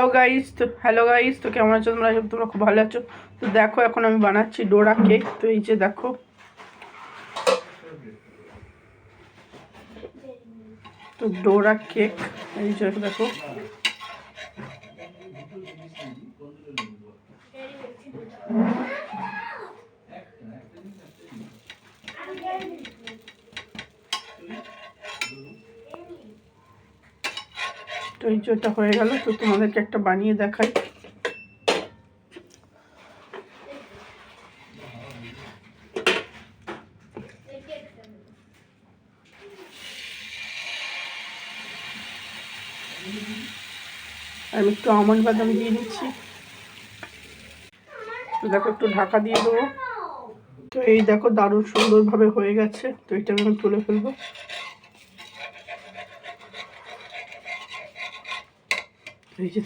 Hello guys, তো কেমন আছো তোমরা? তোমরা খুব ভালো আছো। তো দেখো, এখন আমি বানাচ্ছি ডোরা কেক। তো এই যে দেখো, তো ডোরা কেক এই যে দেখো। তো এই যে এটা হয়ে গেল। তো তোমাদেরকে একটা বানিয়ে দেখাই। আমি একটু আমন্ড বাদাম দিয়ে দিচ্ছি। তো দেখো, একটু ঢাকা দিয়ে দেবো। তো এই দেখো, দারুণ সুন্দরভাবে হয়ে গেছে। তো এটা আমি তুলে ফেলবো। এই যে